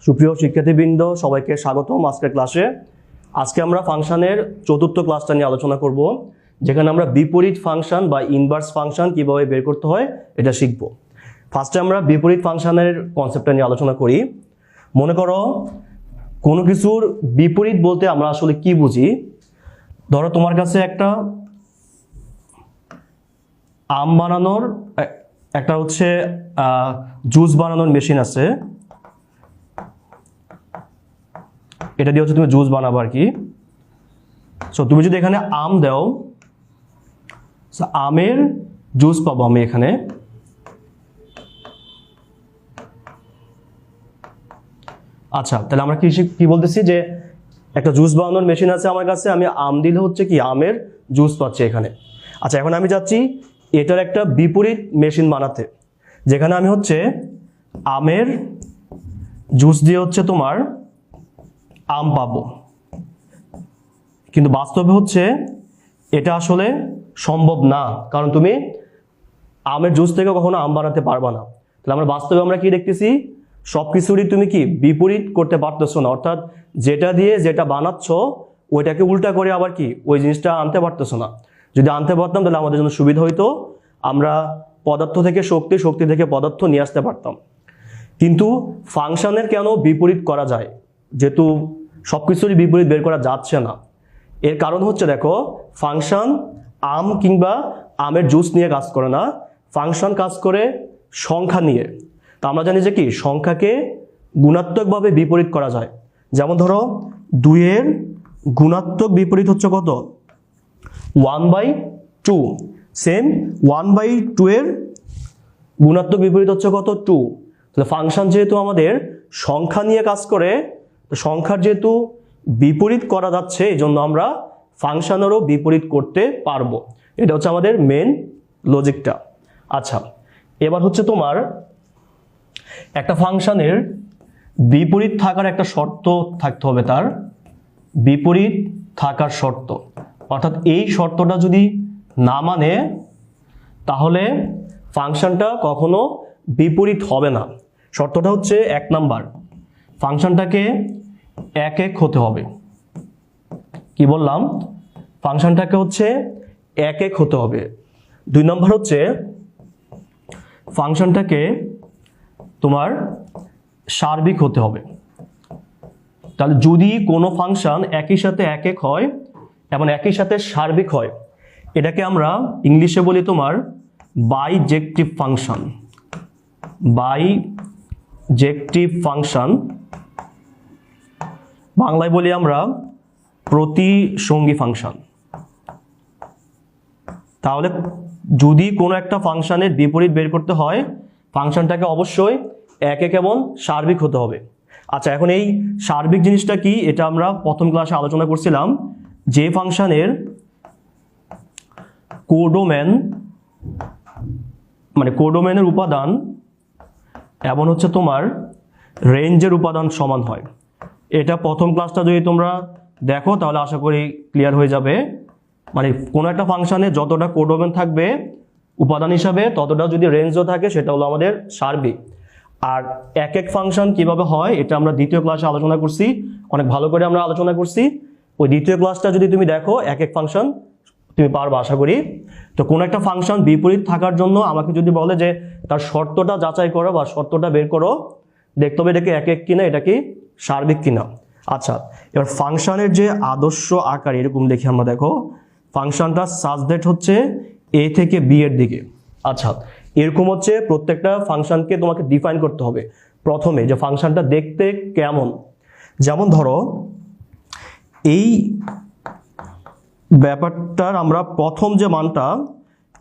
সুপ্রিয় শিক্ষার্থীবৃন্দ, সবাইকে স্বাগতম আজকের ক্লাসে। আজকে আমরা ফাংশনের চতুর্থ ক্লাসটা নিয়ে আলোচনা করব, যেখানে আমরা বিপরীত ফাংশন বা ইনভার্স ফাংশন কিভাবে বের করতে হয় এটা শিখব। ফার্স্টে আমরা বিপরীত ফাংশনের কনসেপ্টটা নিয়ে আলোচনা করি। মনে করো কোনো কিছুর বিপরীত বলতে আমরা আসলে কি বুঝি। ধরো তোমার কাছে একটা আম বানানোর একটা হচ্ছে জুস বানানোর মেশিন আছে, এটা দিয়ে হচ্ছে তুমি জুস বানাবো আর কি। সো তুমি যদি এখানে আম দাও, আমের জুস পাবো আমি এখানে। আচ্ছা, তাহলে আমরা কি বলতেছি যে একটা জুস বানানোর মেশিন আছে আমার কাছে, আমি আম দিলে হচ্ছে কি আমের জুস পাচ্ছি এখানে। আচ্ছা, এখন আমি যাচ্ছি এটার একটা বিপরীত মেশিন বানাতে, যেখানে আমি হচ্ছে আমের জুস দিয়ে হচ্ছে তোমার আম পাবো। কিন্তু বাস্তবে হচ্ছে এটা আসলে সম্ভব না, কারণ তুমি আমের জুস থেকে কখনো আম বানাতে পারবা না। তাহলে আমরা বাস্তবে আমরা কি দেখতেছি, সবকিছুরই তুমি কি বিপরীত করতে পারতেছো না, অর্থাৎ যেটা দিয়ে যেটা বানাচ্ছ ওইটাকে উল্টা করে আবার কি ওই জিনিসটা আনতে পারতেছো না। যদি আনতে পারতাম তাহলে আমাদের জন্য সুবিধা হইতো, আমরা পদার্থ থেকে শক্তি, শক্তি থেকে পদার্থ নিয়ে আসতে পারতাম। কিন্তু ফাংশনের কেন বিপরীত করা যায়, যেহেতু সবকিছুরই বিপরীত বের করা যাচ্ছে না? এর কারণ হচ্ছে দেখো, ফাংশন আম কিংবা আমের জুস নিয়ে কাজ করে না, ফাংশন কাজ করে সংখ্যা নিয়ে। তো আমরা জানি যে কি সংখ্যাকে গুণাত্মকভাবে বিপরীত করা যায়। যেমন ধরো 2 এর গুণাত্মক বিপরীত হচ্ছে কত? 1/2। সেম 1/2 এর গুণাত্মক বিপরীত হচ্ছে কত? 2। তাহলে ফাংশন যেহেতু আমাদের সংখ্যা নিয়ে কাজ করে, তো সংখ্যার যেহেতু বিপরীত করা যাচ্ছে, এই জন্য আমরা ফাংশনেরও বিপরীত করতে পারবো। এটা হচ্ছে আমাদের মেন লজিকটা। আচ্ছা, এবার হচ্ছে তোমার একটা ফাংশনের বিপরীত থাকার একটা শর্ত থাকতে হবে, তার বিপরীত থাকার শর্ত। অর্থাৎ এই শর্তটা যদি না মানে তাহলে ফাংশনটা কখনো বিপরীত হবে না। শর্তটা হচ্ছে 1 নাম্বার, ফাংশনটাকে 1 হতে হবে। কি বললাম? ফাংশনটাকে হচ্ছে 1 হতে হবে। 2 নম্বর হচ্ছে ফাংশনটাকে তোমার সার্বিক হতে হবে। তাহলে যদি কোনো ফাংশন একই সাথে 1 হয় এবং একই সাথে সার্বিক হয়, এটাকে আমরা ইংলিশে বলি তোমার বাইজেক্টিভ ফাংশন। বাইজেক্টিভ ফাংশন, বাংলায় বলি আমরা প্রতিসঙ্গী ফাংশন। তাহলে যদি কোনো একটা ফাংশনের বিপরীত বের করতে হয়, ফাংশনটাকে অবশ্যই 1 এবং সার্বিক হতে হবে। আচ্ছা, এখন এই সার্বিক জিনিসটা কি, এটা আমরা প্রথম ক্লাসে আলোচনা করছিলাম। যে ফাংশনের কোডোমেন মানে কোডোমেনের উপাদান এবং হচ্ছে তোমার রেঞ্জের উপাদান সমান হয়, এটা প্রথম ক্লাসটা যদি তোমরা দেখো তাহলে আশা করি ক্লিয়ার হয়ে যাবে। মানে কোনো একটা ফাংশনে যতটা কোডোমেন থাকবে উপাদান হিসাবে, ততটা যদি রেঞ্জও থাকে, সেটা হলো আমাদের সার্বিক। আর এক ফাংশন কিভাবে হয় এটা আমরা দ্বিতীয় ক্লাসে আলোচনা করছি, অনেক ভালো করে আমরা আলোচনা করছি। ওই দ্বিতীয় ক্লাসটা যদি তুমি দেখো, এক ফাংশন তুমি পারবে আশা করি। তো কোনো একটা ফাংশন বিপরীত থাকার জন্য আমাকে যদি বলে যে তার শর্তটা যাচাই করো বা শর্তটা বের করো, দেখতে হবে এটাকে 1 কিনা, এটা কি সার্বিক কিনা। আচ্ছা, এবার ফাংশনের যে আদর্শ আকার এরকম দেখি আমরা। দেখো ফাংশনটা সাজদ্যাট হচ্ছে a থেকে b এর দিকে। আচ্ছা, এরকম হচ্ছে প্রত্যেকটা ফাংশনকে তোমাকে ডিফাইন করতে হবে প্রথমে, যে ফাংশনটা দেখতে কেমন। যেমন ধরো এই ব্যাপারটার আমরা প্রথম যে মানটা,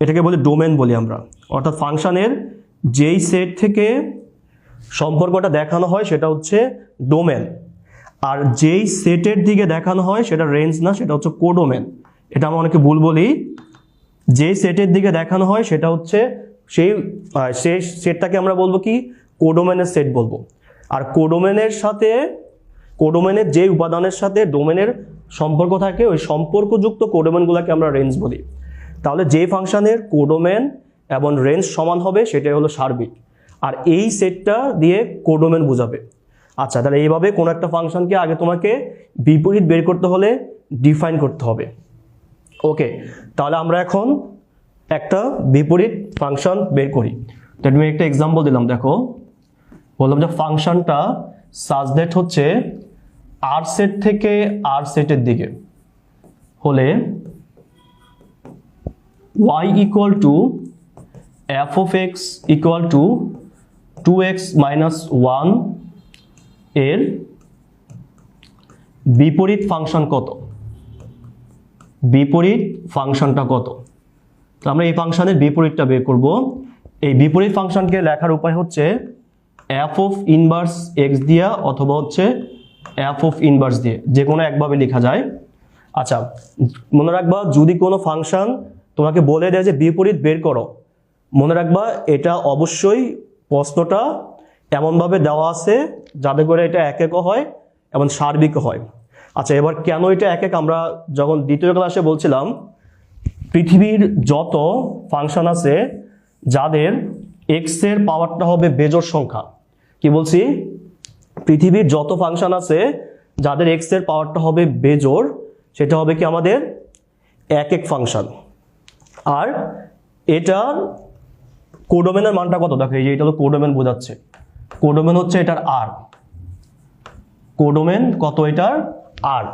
এটাকে বলি ডোমেন বলি আমরা। অর্থাৎ ফাংশনের যেই সেট থেকে সম্পর্কটা দেখানো হয় সেটা হচ্ছে ডোমেন, আর যেই সেটের দিকে দেখানো হয় সেটা রেঞ্জ না, সেটা হচ্ছে কোডোমেন। এটা আমরা অনেকে ভুল বলি। যেই সেটের দিকে দেখানো হয় সেটা হচ্ছে সেই সেটটাকে আমরা বলবো কি কোডোমেনের সেট বলবো। আর কোডোমেনের যে উপাদানের সাথে ডোমেনের সম্পর্ক থাকে, ওই সম্পর্কযুক্ত কোডোমেনগুলোকে আমরা রেঞ্জ বলি। তাহলে যে ফাংশনের কোডোমেন এবং রেঞ্জ সমান হবে সেটাই হলো সার্বিক, আর এই সেটটা দিয়ে কোডোমেন বোঝাবে। আচ্ছা, তাহলে এইভাবে কোনো একটা ফাংশনকে আগে তোমাকে বিপরীত বের করতে হলে ডিফাইন করতে হবে। ওকে, তাহলে আমরা এখন একটা বিপরীত ফাংশন বের করি। তো আমি একটা এক্সাম্পল দিলাম, দেখো বললাম যে ফাংশনটা সাজ দ্যাট হচ্ছে আর সেট থেকে আর সেটের দিকে হলে y equal to F of x equal to 2x minus 1 এর বিপরীত ফাংশন কত, বিপরীত ফাংশনটা কত। তো আমরা এই ফাংশনের বিপরীতটা বের করব। এই বিপরীত ফাংশনকে লেখার উপায় হচ্ছে এফ অফ ইনভার্স এক্স দিয়া অথবা হচ্ছে এফ অফ ইনভার্স দিয়ে, যে কোনো একভাবে লেখা যায়। আচ্ছা, মনে রাখবা যদি কোনো ফাংশন তোমাকে বলে দেয় যে বিপরীত বের করো, মনে রাখবা এটা অবশ্যই প্রশ্নটা এমনভাবে দেওয়া আছে যাতে করে এটা এক একও হয় এবং সার্বিকও হয়। আচ্ছা, এবার কেন এটা এক এক, আমরা যখন দ্বিতীয় ক্লাসে বলছিলাম পৃথিবীর যত ফাংশন আছে যাদের এক্স এর পাওয়ারটা হবে বেজোড় সংখ্যা, কি বলছি, পৃথিবীর যত ফাংশন আছে যাদের এক্স এর পাওয়ারটা হবে বেজোড়, সেটা হবে কি আমাদের এক এক ফাংশন। আর এটার কোডোমেনের মানটা কত, দেখো এই যে এটা হলো কোডোমেন বোঝাচ্ছে, কোডোমেন হচ্ছে এটার আর, কোডোমেন কত এটার আর।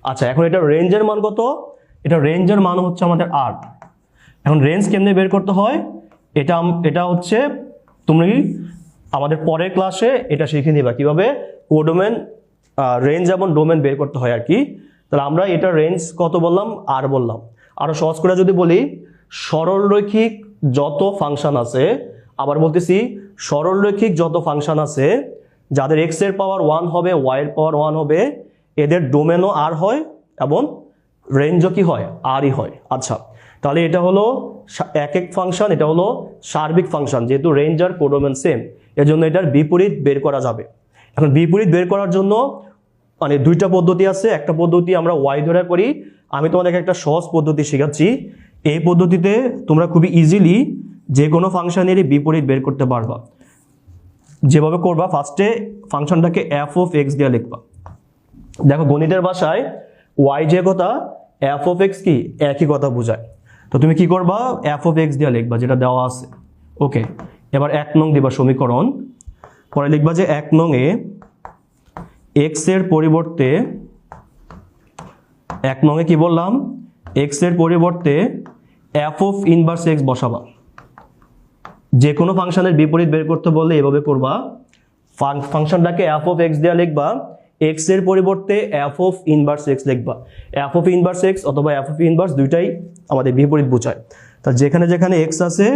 আচ্ছা, এখন এটার রেঞ্জের মান কত, এটা রেঞ্জের মান হচ্ছে আমাদের আর। এখন রেঞ্জ কেমনে বের করতে হয় এটা হচ্ছে তুমি আমাদের পরের ক্লাসে এটা শিখে নিবা কিভাবে কোডোমেন রেঞ্জ এবং ডোমেন বের করতে হয় আর কি। তাহলে আমরা এটা রেঞ্জ কত বললাম, আর বললাম। আরো সহজ করে যদি বলি, সরলরৈখিক যত ফাংশন আছে, আবার বলতেছি সরলরৈখিক যত ফাংশন আছে যাদের এক্স এর পাওয়ার 1 হবে, ওয়াই এর পাওয়ার 1 হবে, এদের ডোমেনও আর হয় এবং রেঞ্জও কি হয়, আরই হয়। আচ্ছা, তাহলে এটা হলো এক এক ফাংশন, এটা হলো সার্বিক ফাংশন, যেহেতু রেঞ্জ আর কোডোমেন সেম, এর জন্য এটার বিপরীত বের করা যাবে। এখন বিপরীত বের করার জন্য মানে দুইটা পদ্ধতি আছে। একটা পদ্ধতি আমরা ওয়াই ধরে করি, আমি তোমাদেরকে একটা সহজ পদ্ধতি শেখাচ্ছি। এই পদ্ধতিতে তোমরা খুবই ইজিলি যে কোনো ফাংশনেরই বিপরীত বের করতে পারবা। যেভাবে করবা, ফার্স্টে ফাংশনটাকে এফ অফ এক্স দিয়ে লিখবা। দেখো গণিতের ভাষায় ওয়াই যে কথা, এফ অফ এক্স কি একই কথা বোঝায়। তো তুমি কি করবা, এফ অফ এক্স দিয়ে লিখবা যেটা দেওয়া আছে। ওকে, এবার 1 নং দিবা সমীকরণ, পরে লিখবা যে 1 নং এ এক্স এর পরিবর্তে, 1 নং এ কি বললাম, এক্স এর পরিবর্তে এফ অফ ইনভার্স এক্স বসাবা। যে কোনো ফাংশনের বিপরীত বের করতে বললে এভাবে করবা, ফাংশনটাকে এফ অফ এক্স দিয়ে লিখবা, এক্স এর পরিবর্তে এফ অফ ইনভার্স এক্স লিখবা। এফ অফ ইনভার্স এক্স অথবা এফ অফ ইনভার্স দুইটাই আমাদের বিপরীত বোঝায়। তা যেখানে যেখানে এক্স আছে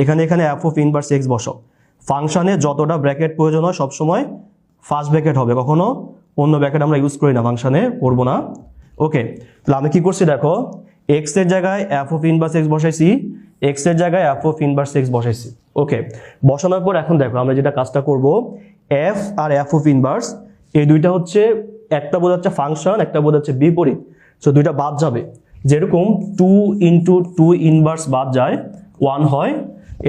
এখানে এখানে এফ অফ ইনভার্স এক্স বসাও। ফাংশনে যতটা ব্র্যাকেট প্রয়োজন হয় সবসময় ফার্স্ট ব্র্যাকেট হবে, কখনো অন্য ব্র্যাকেট আমরা ইউজ করি না, ফাংশনে করবো না। ওকে, তাহলে আমি কি করছি দেখো, এক্স এর জায়গায় এফ অফ ইনভার্স এক্স বসাইছি, এক্স এর জায়গায় এফ অফ ইনভার্স এক্স বসাইছি। ওকে, বসানোর পর এখন দেখো আমরা যেটা কাজটা করব, F R F of inverse এই দুইটা হচ্ছে, একটা বোঝাচ্ছে ফাংশন, একটা বোঝাচ্ছে বিপরীত। সো দুইটা বাদ যাবে, যেরকম 2 ইন্টু 2 ইনভার্স বাদ যায় 1 হয়,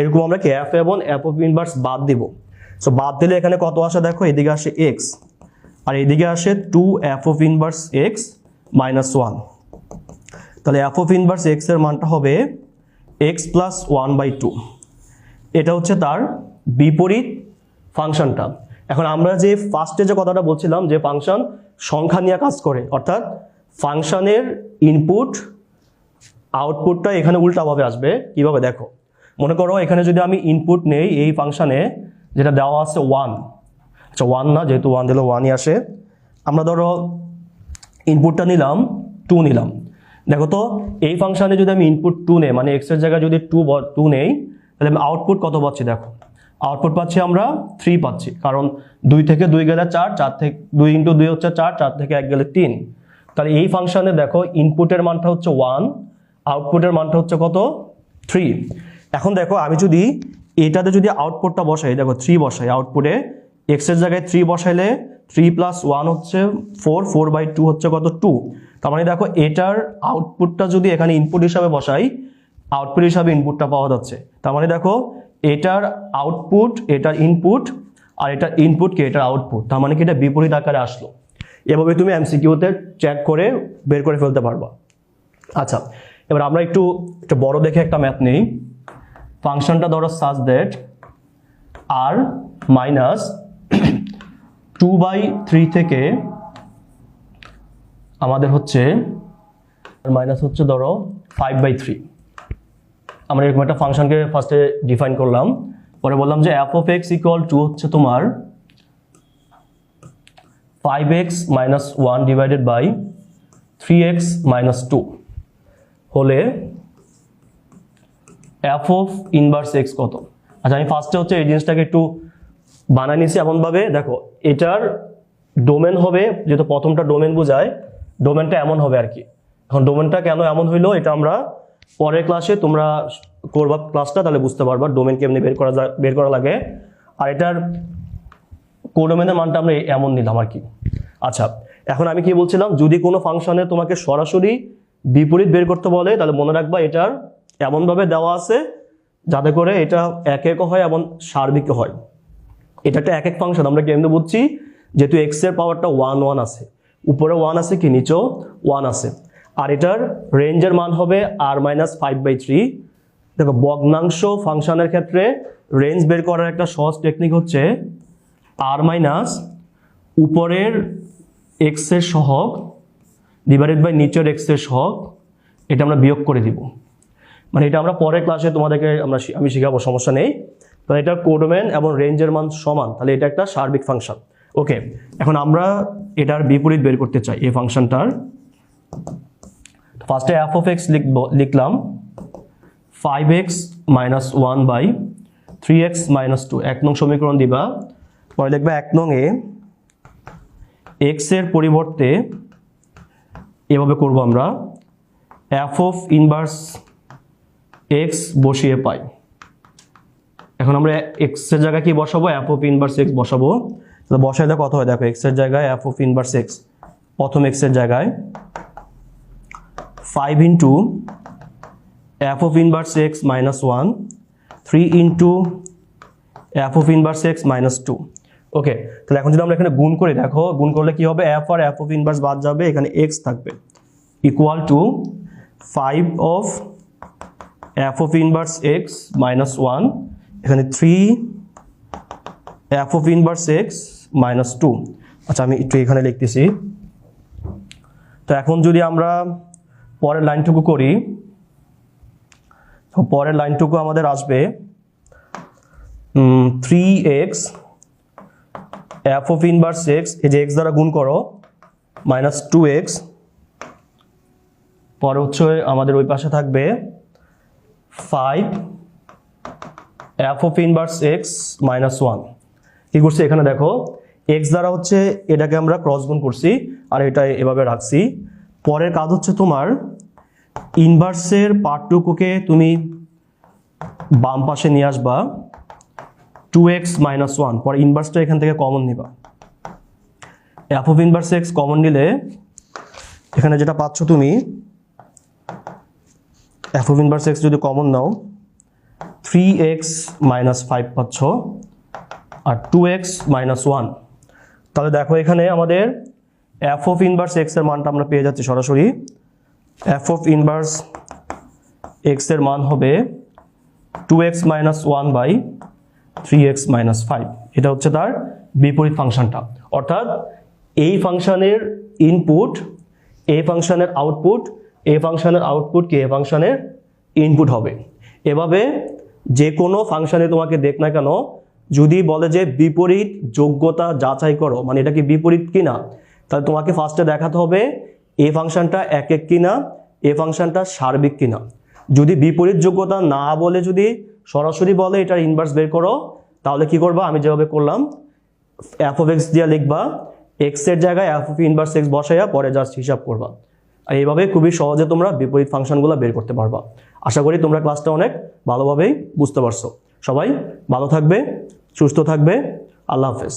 এরকম আমরা কি এফ এবং এফ অফ ইনভার্স বাদ দিব। সো বাদ দিলে এখানে কত আসে দেখো, এদিকে আসে এক্স আর এদিকে আসে 2 F of inverse x minus 1। তাহলে এফ অফ ইনভার্স এক্স এর মানটা হবে এক্স প্লাস 1/2। এটা হচ্ছে তার বিপরীত ফাংশনটা। এখন আমরা যে ফার্স্টে যে কথাটা বলছিলাম যে ফাংশন সংখ্যা নিয়ে কাজ করে, অর্থাৎ ফাংশনের ইনপুট আউটপুটটা এখানে উল্টাভাবে আসবে। কিভাবে দেখো, মনে করো এখানে যদি আমি ইনপুট নেই এই ফাংশনে, যেটা দেওয়া আছে 1, আচ্ছা 1 না, যেহেতু 1 দিলে 1ই আসে। আমরা ধরো ইনপুটটা নিলাম 2 নিলাম, দেখো তো এই ফাংশনে যদি আমি ইনপুট 2 নেই, মানে এক্স এর জায়গায় যদি 2 নেই, তাহলে আমি আউটপুট কত পাচ্ছি দেখো, আউটপুট পাচ্ছি আমরা 3 পাচ্ছি, কারণ 2 থেকে 2 গেলে 4, 4 থেকে 2 ইন্টু 2 হচ্ছে 4, 4 থেকে 1 গেলে 3। তাহলে এই ফাংশনে দেখো ইনপুটের মানটা হচ্ছে 1, আউটপুটের মানটা হচ্ছে কত 3। এখন দেখো আমি যদি এটাতে যদি আউটপুটটা বসাই, দেখো 3 বসাই আউটপুটে, এক্স এর জায়গায় 3 বসাইলে 3 প্লাস 1 হচ্ছে 4, 4/2 হচ্ছে কত 2। তার মানে দেখো এটার আউটপুটটা যদি এখানে ইনপুট হিসাবে বসাই, আউটপুট হিসাবে ইনপুটটা পাওয়া যাচ্ছে। তার মানে দেখো এটার আউটপুট এটার ইনপুট আর এটা ইনপুট কি, এটা আউটপুট, তার মানে কি এটা বিপরীত আকারে আসলো। এভাবে তুমি এমসিকিউতে চেক করে বের করে ফেলতে পারবা। আচ্ছা, এবার আমরা একটু বড় দেখে একটা ম্যাথ নেই। ফাংশনটা ধরো সাজ দ্যাট আর মাইনাস 2/3 থেকে আমাদের হচ্ছে মাইনাস হচ্ছে ধরো 5/3। আমরা এরকম একটা ফাংশনকে ফার্স্টে ডিফাইন করলাম, পরে বললাম যে f of x equal to হচ্ছে তোমার 5x minus 1 divided by 3x minus 2 হলে f of inverse x কত। আচ্ছা, আমি ফার্স্টে হচ্ছে এই জিনিসটাকে একটু বানাই নিছি এমনভাবে, দেখো এটার ডোমেন হবে, যেহেতু প্রথমটা ডোমেন বোঝায়, ডোমেনটা এমন হবে আর কি। এখন ডোমেনটা কেন এমন হইলো এটা আমরা পরের ক্লাসে তোমরা করবা ক্লাসটা, তাহলে বুঝতে পারবা ডোমেন কেমনি বের করা লাগে। আর এটার কোডোমেনের মানটা আমরা এমন নিলাম আর কি। আচ্ছা, এখন আমি কি বলছিলাম, যদি কোনো ফাংশনে তোমাকে সরাসরি বিপরীত বের করতে বলে তাহলে মনে রাখবা এটার এমনভাবে দেওয়া আছে যাতে করে এটা এক এক হয় এবং সার্বিক হয়। এটা একটা এক এক ফাংশন, আমরা কেমনে বুঝছি, যেহেতু এক্স এর পাওয়ারটা 1 1 আছে, উপরে 1 আছে কি নিচেও 1 আছে, আর এটার রেঞ্জের মান হবে r-5/3। দেখো ভগ্নাংশ ফাংশনের ক্ষেত্রে রেঞ্জ বের করার একটা সহজ টেকনিক হচ্ছে r মাইনাস উপরের x এর সহগ ডিভাইডেড বাই নিচের x এর সহগ, এটা আমরা বিয়োগ করে দিব। মানে এটা আমরা পরের ক্লাসে তোমাদেরকে আমি শিখাবো, সমস্যা নেই। তাহলে এটা কোডোমেন এবং রেঞ্জের মান সমান, তাহলে এটা একটা সার্বিক ফাংশন। ওকে, এখন আমরা এটার বিপরীত বের করতে চাই এই ফাংশনটার। ফার্স্টে f of x লিখলাম 5x minus 1/3x minus 2, 1 নং সমীকরণ দিবা। পরে লিখবা 1 নং এ x এর পরিবর্তে এভাবে করব আমরা, f of inverse x বসিয়ে পাই। এখন আমরা x এর জায়গায় কি বসাবো, f of inverse x বসাবো। তাহলে বসাই দাও কত হয়, দেখো x এর জায়গায় f of inverse x, প্রথম x এর জায়গায় 5 into f of inverse x minus 1, 3 into f of inverse x minus 2। ওকে, তাহলে এখন যদি আমরা এখানে গুণ করি, দেখো গুণ করলে কি হবে, f R f of inverse বাদ যাবে, এখানে x থাকবে, equal to 5 of f of inverse x minus 1, এখানে 3 f of inverse x minus 2। আচ্ছা, আমি একটু এখানে লিখতেছি। তো এখন যদি আমরা পরের লাইনটুকু করি, তো পরের লাইনটুকু আমাদের আসবে 3x f of inverse x, এই যে x দ্বারা গুণ করো, মাইনাস 2x, পরে হচ্ছে আমাদের ওই পাশে থাকবে 5 f of inverse x minus 1। কি করছি এখানে দেখো, x দ্বারা হচ্ছে এটাকে আমরা ক্রস গুণ করছি আর এটা এভাবে রাখছি। পরের কাজ হচ্ছে তোমার ইনভার্সের পার্টটুকুকে তুমি বাম পাশে নিয়ে আসবা, 2x minus 1, পরে ইনভার্সটা এখান থেকে কমন নিবা। f of inverse x common নিলে এখানে যেটা পাচ্ছ তুমি, f of inverse x যদি কমন নাও 3x minus 5 পাচ্ছ আর 2x minus 1। তাহলে দেখো এখানে আমাদের f of inverse x এর মানটা আমরা পেয়ে যাচ্ছি সরাসরি। f of inverse x এর মান হবে 2x minus 1/3x minus 5। এটা হচ্ছে তার বিপরীত ফাংশনটা, অর্থাৎ এই ফাংশনের ইনপুট এই ফাংশনের আউটপুট, এই ফাংশনের আউটপুট কি এই ফাংশনের ইনপুট হবে। এভাবে যে কোনো ফাংশনে তোমাকে দেখ না কেন, যদি বলে যে বিপরীত যোগ্যতা যাচাই করো, মানে এটা কি বিপরীত কিনা, তাহলে তোমাকে ফার্স্টে দেখাতে হবে এই ফাংশনটা এক এক কিনা, এই ফাংশনটা সার্বিক কিনা। যদি বিপরীত যোগ্যতা না বলে, যদি সরাসরি বলে এটার ইনভার্স বের করো, তাহলে কি করবা, আমি যেভাবে করলাম f of x দিয়ে লিখবা, x এর জায়গায় f of inverse x বসাইয়া পরে জাস্ট হিসাব করবা। আর এইভাবে খুবই সহজে তোমরা বিপরীত ফাংশনগুলো বের করতে পারবা। আশা করি তোমরা ক্লাসটা অনেক ভালোভাবেই বুঝতে পারছো। সবাই ভালো থাকবে, সুস্থ থাকবে, আল্লাহ হাফেজ।